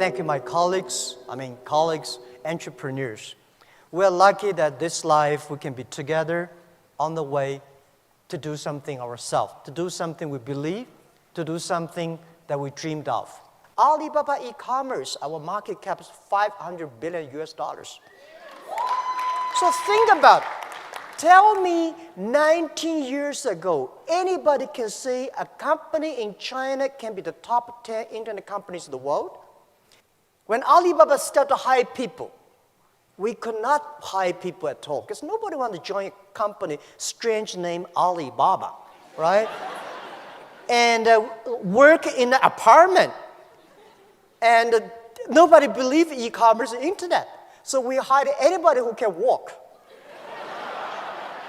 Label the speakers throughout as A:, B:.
A: thank you, my colleagues, entrepreneurs. We're lucky that this life we can be together on the way to do something ourselves, to do something we believe, to do something that we dreamed of. Alibaba e-commerce, our market cap is $500 billion US. So think about it. Tell me 19 years ago, anybody can say a company in China can be the top 10 internet companies in the world? When Alibaba started to hire people, we could not hire people at all because nobody wanted to join a company, strange name Alibaba, right? And work in an apartment. And nobody believed e-commerce and internet. So we hired anybody who can walk.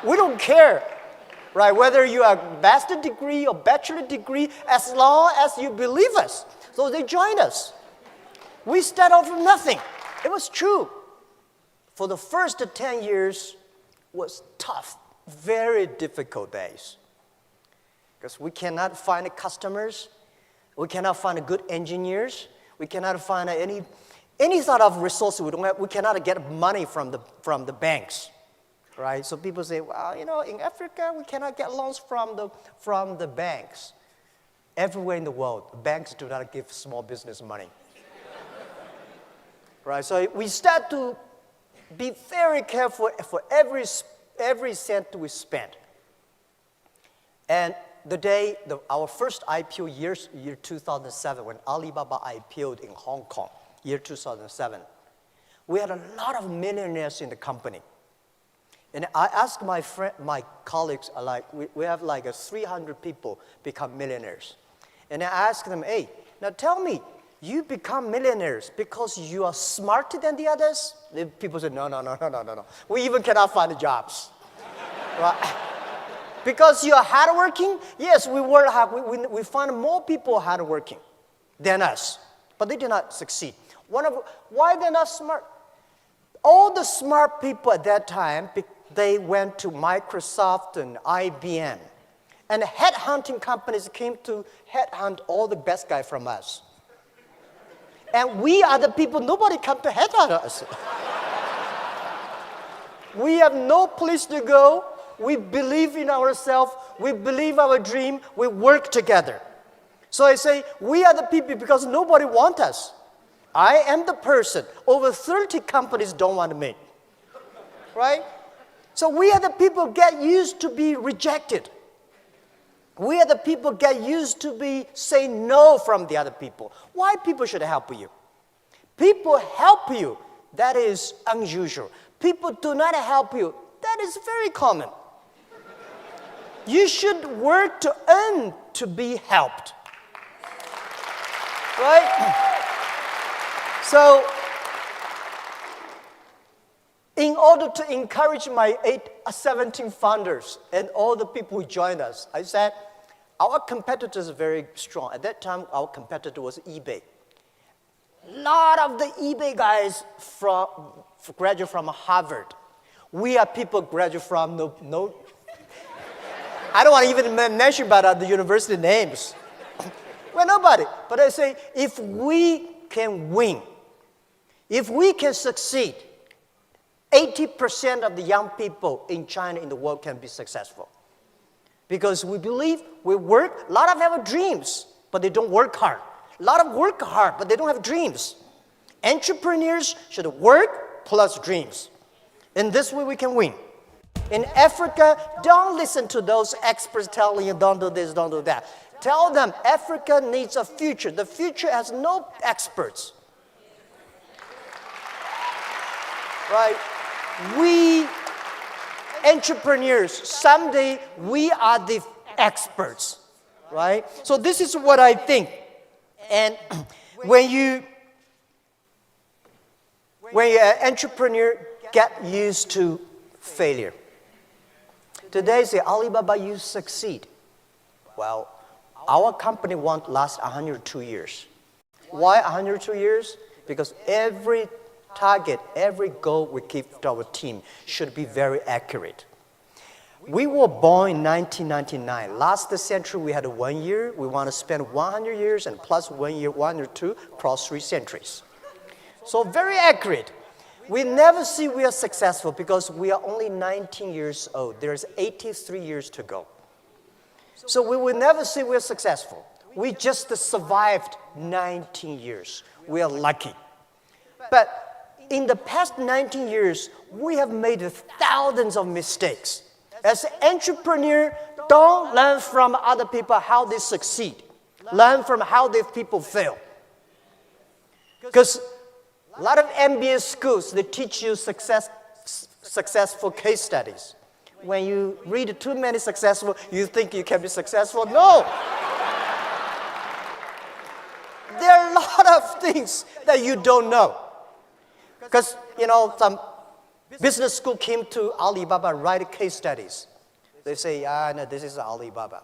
A: We don't care, right? Whether you have a master's degree or bachelor degree, as long as you believe us. So they joined us. We started out from nothing. It was true. For the first 10 years was tough, very difficult days. Because we cannot find customers. We cannot find good engineers. We cannot find any sort of resources. We cannot get money from the banks. Right? So people say, well, in Africa, we cannot get loans from the banks. Everywhere in the world, banks do not give small business money. Right? So we start to be very careful for every cent we spend. And the day, our first IPO year 2007, when Alibaba IPO'd in Hong Kong, year 2007, we had a lot of millionaires in the company. And I asked my colleagues, we have 300 people become millionaires. And I asked them, hey, now tell me, you become millionaires because you are smarter than the others? The people said, no. We even cannot find jobs. Right? Because you are hardworking? Yes, we work hard. We find more people hardworking than us. But they did not succeed. Why they're not smart? All the smart people at that time, they went to Microsoft and IBM. And headhunting companies came to headhunt all the best guys from us. And we are the people, nobody come to headhunt us. We have no place to go. We believe in ourselves. We believe our dream. We work together. So I say, we are the people because nobody wants us. I am the person. Over 30 companies don't want me. Right? So we are the people get used to be rejected. We are the people get used to say no from the other people. Why people should help you? People help you. That is unusual. People do not help you. That is very common. You should work to earn to be helped. Right? So, in order to encourage my 17 founders and all the people who joined us, I said, our competitors are very strong. At that time, our competitor was eBay. A lot of the eBay guys graduate from Harvard. We are people graduate from no I don't want to even mention about the university names. Well, nobody. But I say, if we can win, if we can succeed, 80% of the young people in China, in the world, can be successful. Because we believe, we work, a lot of them have dreams, but they don't work hard. A lot of work hard, but they don't have dreams. Entrepreneurs should work plus dreams. In this way, we can win. In Africa, don't listen to those experts telling you, don't do this, don't do that. Tell them Africa needs a future. The future has no experts. Right? We entrepreneurs, someday we are the experts. Right? So this is what I think. And when you an entrepreneur get used to failure. Today, say, Alibaba, you succeed. Well, our company won't last 102 years. Why 102 years? Because every target, every goal we give to our team should be very accurate. We were born in 1999. Last century, we had 1 year. We want to spend 100 years and plus 1 year, 1 or 2, across 3 centuries. So very accurate. We never see we are successful because we are only 19 years old. There's 83 years to go. So we will never say we're successful. We just survived 19 years. We are lucky. But in the past 19 years, we have made thousands of mistakes. As an entrepreneur, don't learn from other people how they succeed. Learn from how these people fail. Because a lot of MBA schools, they teach you successful case studies. When you read too many successful, you think you can be successful. No. There are a lot of things that you don't know. Because, some business school came to Alibaba, write case studies. They say, no, this is Alibaba.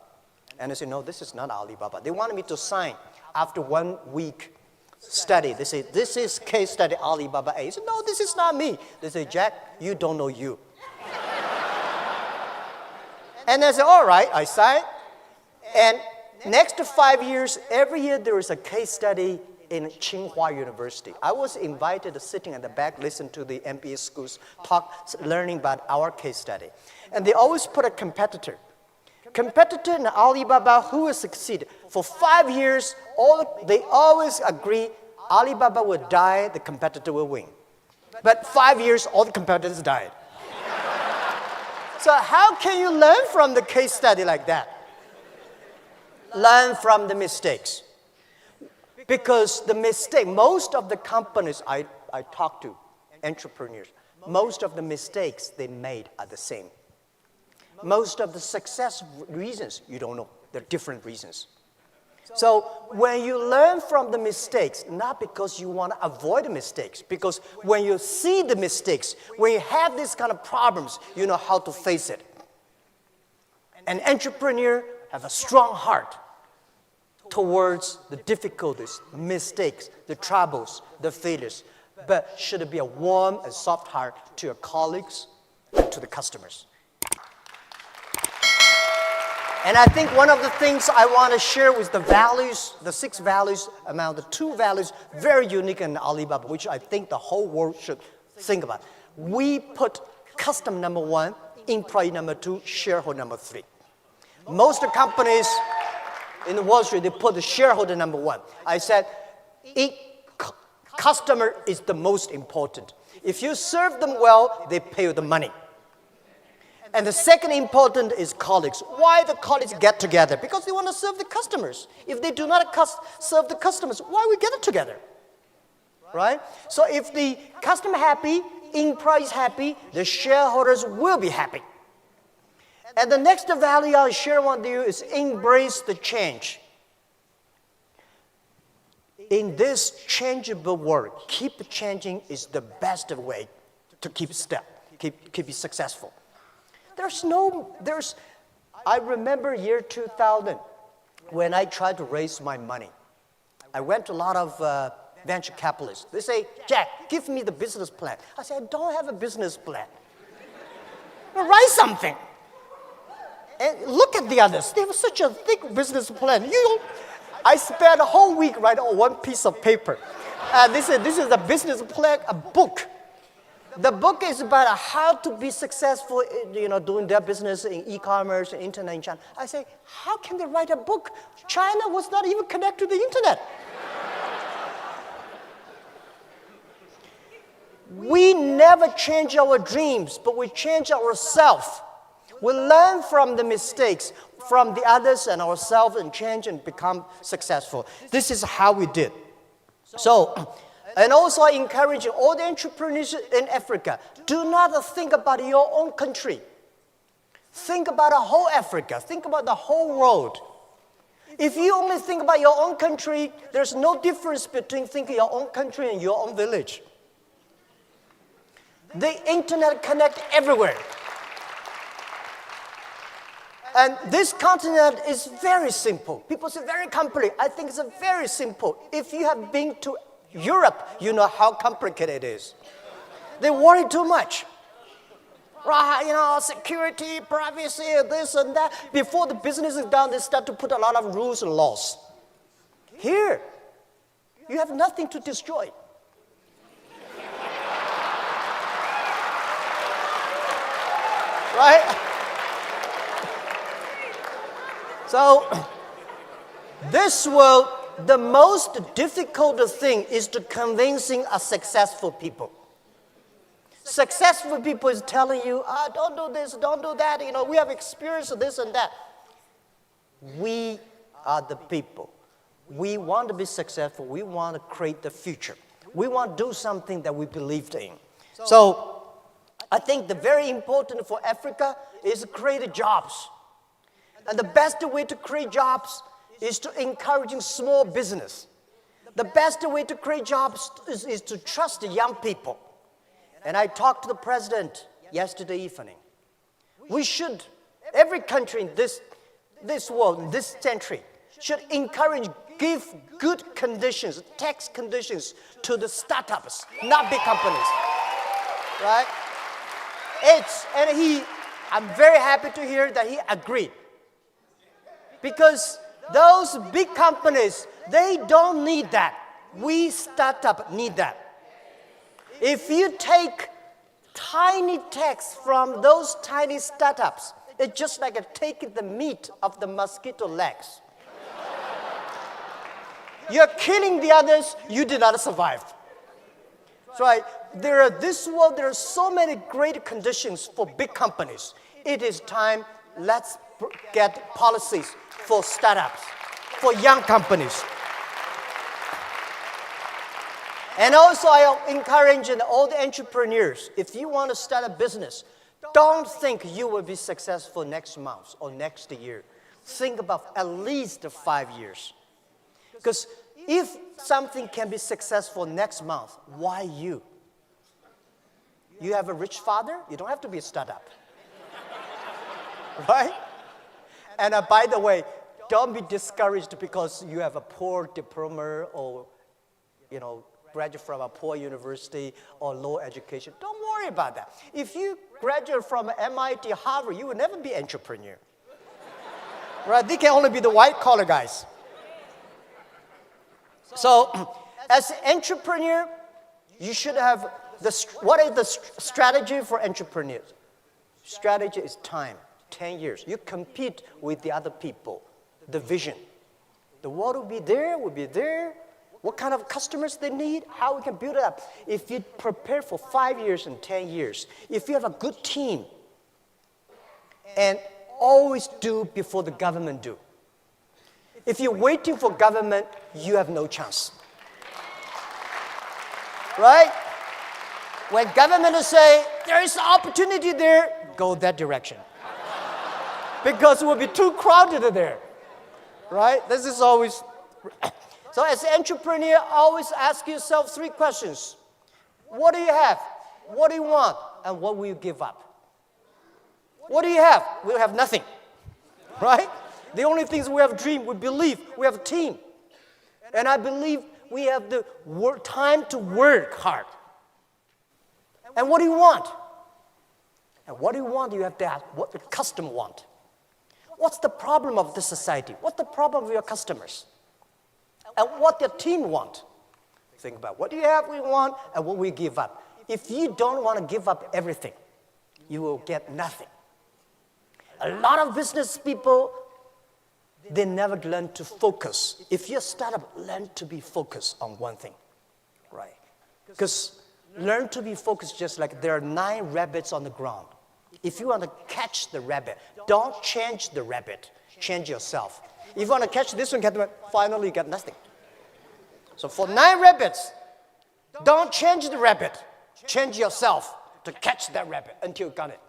A: And I say, no, this is not Alibaba. They wanted me to sign after 1 week study. They say, this is case study Alibaba A. I said, no, this is not me. They say, Jack, you don't know you. And I said, all right, I signed. And next to 5 years, every year there is a case study in Tsinghua University. I was invited to sitting at the back, listen to the MBA schools talk, learning about our case study. And they always put a competitor. Competitor in Alibaba, who will succeed? For 5 years, they always agree Alibaba will die, the competitor will win. But 5 years, all the competitors died. So how can you learn from the case study like that? Learn from the mistakes. Because the mistake, most of the companies I talk to, entrepreneurs, most of the mistakes they made are the same. Most of the success reasons, you don't know. They're different reasons. So when you learn from the mistakes, not because you want to avoid the mistakes, because when you see the mistakes, when you have these kind of problems, you know how to face it. An entrepreneur has a strong heart towards the difficulties, mistakes, the troubles, the failures, but should be a warm and soft heart to your colleagues and to the customers. And I think one of the things I want to share with the values, the 6 values, among the 2 values, very unique in Alibaba, which I think the whole world should think about. We put customer number 1, employee number 2, shareholder number 3. Most companies in Wall Street, they put the shareholder number 1. I said, customer is the most important. If you serve them well, they pay you the money. And the second important is colleagues. Why the colleagues get together? Because they want to serve the customers. If they do not serve the customers, why we get together? Right? So if the customer happy, employees happy, the shareholders will be happy. And the next value I'll share with you is embrace the change. In this changeable world, keep changing is the best way to keep step, keep it successful. I remember year 2000 when I tried to raise my money. I went to a lot of venture capitalists. They say, Jack, give me the business plan. I said, I don't have a business plan. Write something. And look at the others. They have such a thick business plan. I spent a whole week writing on one piece of paper. This is a business plan, a book. The book is about how to be successful, doing their business in e-commerce, internet in China. I say, how can they write a book? China was not even connected to the internet. We never change our dreams, but we change ourselves. We learn from the mistakes, from the others and ourselves, and change and become successful. This is how we did. So, and also I encourage all the entrepreneurs in Africa, do not think about your own country. Think about the whole Africa. Think about the whole world. If you only think about your own country, there's no difference between thinking your own country and your own village. The internet connects everywhere. And this continent is very simple. People say very complicated. I think it's very simple. If you have been to Europe, you know how complicated it is. They worry too much. Right, security, privacy, this and that. Before the business is done, they start to put a lot of rules and laws. Here, you have nothing to destroy. right? So this world, the most difficult thing is to convincing a successful people. Successful people is telling you, don't do this, don't do that. You know, we have experienced this and that. We are the people. We want to be successful. We want to create the future. We want to do something that we believed in. So I think the very important for Africa is to create jobs. And the best way to create jobs is to encourage small business. The best way to create jobs is to trust the young people. And I talked to the president yesterday evening. We should, every country in this world, in this century, should encourage, give good conditions, tax conditions to the startups, not big companies, right? I'm very happy to hear that he agreed. Because those big companies, they don't need that. We startup need that. If you take tiny tax from those tiny startups, it's just like taking the meat of the mosquito legs. You're killing the others, you did not survive. So there are so many great conditions for big companies. It is time, let's get policies for startups, for young companies. And also I encourage all the entrepreneurs, if you want to start a business, don't think you will be successful next month or next year. Think about at least 5 years. Because if something can be successful next month, why you? You have a rich father, you don't have to be a startup. Right? And by the way, don't be discouraged because you have a poor diploma or, graduate from a poor university or low education. Don't worry about that. If you graduate from MIT, Harvard, you will never be an entrepreneur. Right? They can only be the white-collar guys. So, as an entrepreneur, you should have what is the strategy for entrepreneurs? Strategy is time, 10 years. You compete with the other people, the vision. The world will be there. What kind of customers they need, how we can build it up. If you prepare for 5 years and 10 years, if you have a good team, and always do before the government do. If you're waiting for government, you have no chance. Right? When government say, there is an opportunity there, go that direction. Because it will be too crowded there. Right? This is always... So as an entrepreneur, always ask yourself 3 questions. What do you have? What do you want? And what will you give up? What do you have? We have nothing. Right? The only things we have dream, we believe, we have a team. And I believe we have the time to work hard. And what do you want? And what do you want? You have to ask what the customer want. What's the problem of the society? What's the problem of your customers? And what your team want. Think about what do you have, we want, and what we give up. If you don't want to give up everything, you will get nothing. A lot of business people, they never learn to focus. If you're a startup, learn to be focused on one thing, right? Because learn to be focused just like there are 9 rabbits on the ground. If you want to catch the rabbit, don't change the rabbit, change yourself. If you want to catch this one, finally you get nothing. So for 9 rabbits, don't change the rabbit. Change yourself to catch that rabbit until you got it.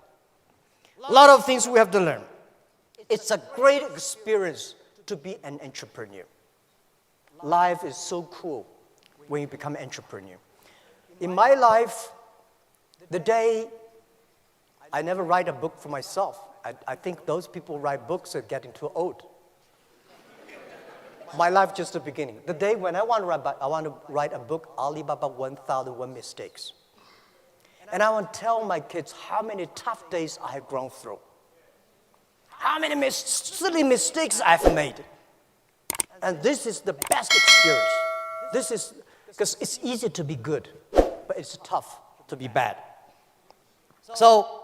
A: A lot of things we have to learn. It's a great experience to be an entrepreneur. Life is so cool when you become an entrepreneur. In my life, the day I never write a book for myself. I think those people who write books are getting too old. My life just the beginning. The day when I want to write a book, Alibaba 1,001 Mistakes. And I want to tell my kids how many tough days I have gone through. How many silly mistakes I've made. And this is the best experience. This is, because it's easy to be good, but it's tough to be bad. So,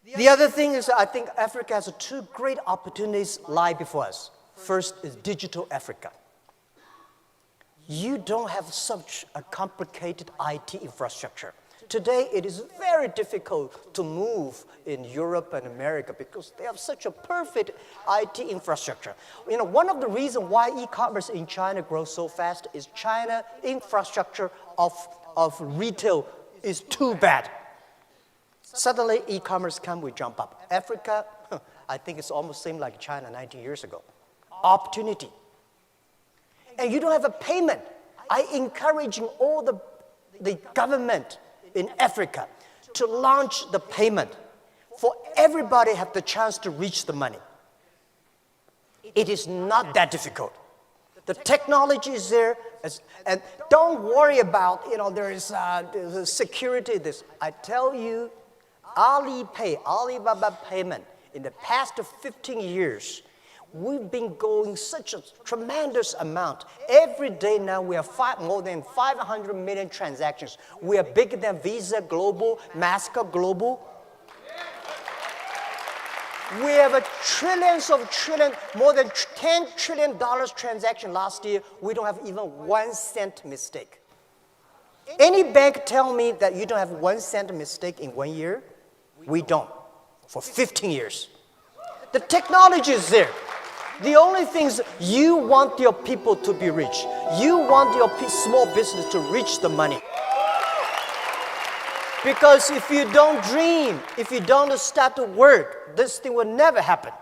A: The other thing is I think Africa has two great opportunities lie before us. First is digital Africa. You don't have such a complicated IT infrastructure. Today, it is very difficult to move in Europe and America because they have such a perfect IT infrastructure. You know, one of the reasons why e-commerce in China grows so fast is China infrastructure of retail is too bad. Suddenly, e-commerce we jump up. Africa, I think it's almost same like China 19 years ago. Opportunity. And you don't have a payment. I encouraging all the government in Africa to launch the payment for everybody have the chance to reach the money. It is not that difficult. The technology is there, and don't worry about, you know, there's security, this. I tell you, Alipay, Alibaba payment, in the past 15 years, we've been going such a tremendous amount. Every day now we have more than 500 million transactions. We are bigger than Visa Global, MasterCard Global. We have more than $10 trillion transaction last year. We don't have even 1 cent mistake. Any bank tell me that you don't have 1 cent mistake in 1 year? We don't, for 15 years. The technology is there. The only thing is you want your people to be rich. You want your small business to reach the money. Because if you don't dream, if you don't start to work, this thing will never happen.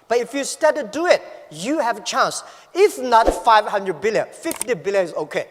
A: But if you start to do it, you have a chance. If not 500 billion, 50 billion is okay.